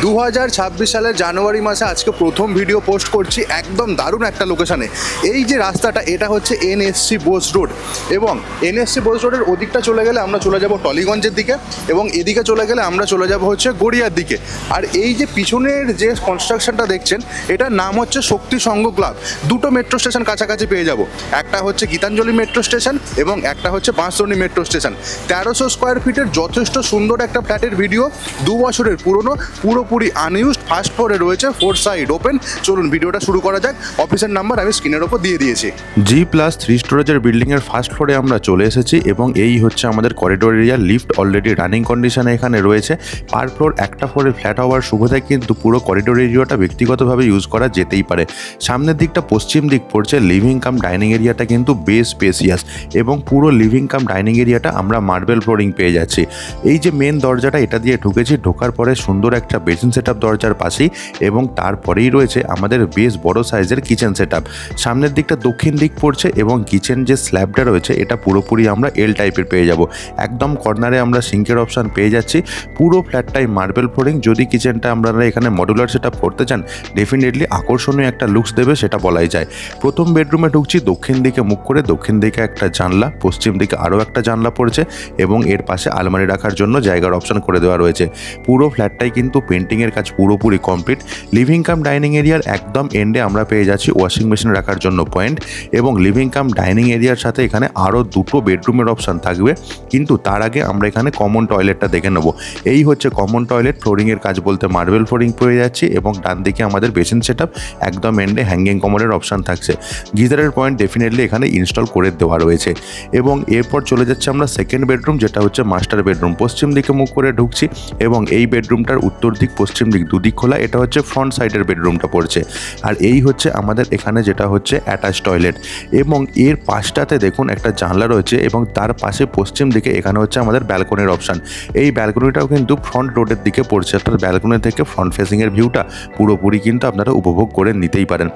2026 সালের জানুয়ারি মাসে আজকে প্রথম ভিডিও পোস্ট করছি একদম দারুণ একটা লোকেশানে। এই যে রাস্তাটা, এটা হচ্ছে এনএসসি বোস রোড, এবং এনএসসি বোস রোডের ওদিকটা চলে গেলে আমরা চলে যাব টলিগঞ্জের দিকে, এবং এদিকে চলে গেলে আমরা চলে যাব হচ্ছে গড়িয়ার দিকে। আর এই যে পিছনের যে কনস্ট্রাকশনটা দেখছেন, এটার নাম হচ্ছে শক্তি সংঘ ক্লাব। দুটো মেট্রো স্টেশন কাছাকাছি পেয়ে যাব, একটা হচ্ছে গীতাঞ্জলি মেট্রো স্টেশন এবং একটা হচ্ছে বাঁশদ্রোণী মেট্রো স্টেশন। 1300 স্কোয়ার ফিটের যথেষ্ট সুন্দর একটা ফ্ল্যাটের ভিডিও, 2 বছরের পুরনো, পুরোপুরি আনইউজড, ফার্স্ট ফ্লোরে রয়েছে, 4 সাইড ওপেন। চলুন ভিডিওটা শুরু করা যাক। অফিসের নাম্বার আমি স্ক্রিনের ওপর দিয়ে দিয়েছি। G+3 স্টোরেজের বিল্ডিংয়ের ফার্স্ট ফ্লোরে আমরা চলে এসেছি এবং এই হচ্ছে আমাদের corridor area. Lift already running কন্ডিশনে এখানে রয়েছে। পার ফ্লোর একটা ফ্লোরে ফ্ল্যাট হওয়ার সুবিধায় কিন্তু পুরো করিডোর এরিয়াটা ব্যক্তিগতভাবে ইউজ করা যেতেই পারে। সামনের দিকটা পশ্চিম দিক পড়ছে। লিভিং কাম ডাইনিং এরিয়াটা কিন্তু বেশ স্পেসিয়াস, এবং পুরো লিভিং কাম ডাইনিং এরিয়াটা আমরা মার্বেল ফ্লোরিং পেয়ে যাচ্ছি। এই যে মেন দরজাটা, এটা দিয়ে ঢুকেছি, ঢোকার পরে সুন্দর একটা বেসিন সেটআপ দরজার পাশেই, এবং তারপরেই রয়েছে আমাদের বেশ বড় সাইজের কিচেন সেটআপ। সামনের দিকটা দক্ষিণ দিক পড়ছে, এবং কিচেন যে স্ল্যাবটা রয়েছে এটা পুরোপুরি আমরা এল টাইপের পেয়ে যাব। একদম কর্নারে আমরা সিঙ্কের অপশান পেয়ে যাচ্ছি। পুরো ফ্ল্যাটটাই মার্বেল ফ্লোরিং। যদি কিচেনটা আমরা এখানে মডুলার সেটআপ করতে চান, ডেফিনেটলি আকর্ষণীয় একটা লুকস দেবে, সেটা বলাই যায়। প্রথম বেডরুমে ঢুকছি, দক্ষিণ দিকে মুখ করে, দক্ষিণ দিকে একটা জানলা, পশ্চিম দিকে আরও একটা জানলা পড়ছে, এবং এর পাশে আলমারি রাখার জন্য জায়গার অপশান করে দেওয়া রয়েছে। পুরো ফ্ল্যাটটাই কিন্তু পেন্টিংয়ের কাজ পুরোপুরি কমপ্লিট। লিভিং কাম ডাইনিং এরিয়ার একদম এন্ডে আমরা পেয়ে যাচ্ছি ওয়াশিং মেশিন রাখার জন্য পয়েন্ট, এবং লিভিং কাম ডাইনিং এরিয়ার সাথে এখানে আরও দুটো বেডরুমের অপশান থাকবে। কিন্তু তার আগে আমরা এখানে কমন টয়লেটটা দেখে নেব। এই হচ্ছে কমন টয়লেট। ফ্লোরিংয়ের কাজ বলতে মার্বেল ফ্লোরিং পেয়ে যাচ্ছি, এবং ডান দিকে আমাদের বেসিন সেটআপ, একদম এন্ডে হ্যাঙ্গিং কমনের অপশান থাকছে। গিজারের পয়েন্ট ডেফিনেটলি এখানে ইনস্টল করে দেওয়া রয়েছে। এবং এরপর চলে যাচ্ছে আমরা সেকেন্ড বেডরুম, যেটা হচ্ছে মাস্টার বেডরুম। পশ্চিম দিকে মুখ করে ঢুকছি, এবং এই বেডরুমটার উত্তর দিক পশ্চিম দিক দুদিক খোলা। এটা হচ্ছে ফ্রন্ট সাইডের বেডরুমটা পড়ছে। আর এই হচ্ছে আমাদের এখানে যেটা হচ্ছে অ্যাটাচ টয়লেট, এবং এর পাশটাতে দেখুন একটা জানলা রয়েছে, এবং তার পাশে পশ্চিম দিকে এখানে হচ্ছে আমাদের ব্যালকনির অপশান। এই ব্যালকনিটাও কিন্তু ফ্রন্ট রোডের দিকে পড়ছে, অর্থাৎ ব্যালকনি থেকে ফ্রন্ট ফেসিংয়ের ভিউটা পুরোপুরি কিন্তু আপনারা উপভোগ করে নিতেই পারেন।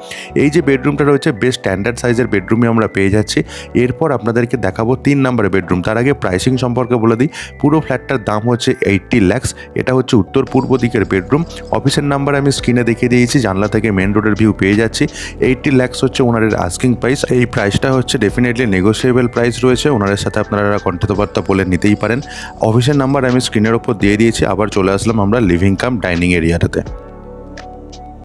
এই যে বেডরুমটা রয়েছে, বেশ স্ট্যান্ডার্ড সাইজের বেডরুমে আমরা পেয়ে যাচ্ছি। এরপর আপনাদেরকে দেখাবো 3 নম্বরের বেডরুম। তার আগে প্রাইসিং সম্পর্কে বলে দিই। পুরো ফ্ল্যাটটার দাম হচ্ছে 80 লাখ। এটা হচ্ছে উত্তর পূর্ব দিকের বেডরুম। অফিসের নাম্বার আমি স্ক্রিনে দেখিয়ে দিয়েছি। জানলা থেকে মেন রোডের ভিউ পেয়ে যাচ্ছি। 80 লাখ হচ্ছে ওনারের আস্কিং প্রাইস। এই প্রাইসটা হচ্ছে ডেফিনেটলি নেগোসিয়েবল প্রাইস রয়েছে। ওনারের সাথে আপনারা কথাবার্তা বলে নিতেই পারেন। অফিসের নাম্বার আমি স্ক্রিনের ওপর দিয়ে দিয়েছি। আবার চলে আসলাম আমরা লিভিং কাম ডাইনিং এরিয়াটাতে।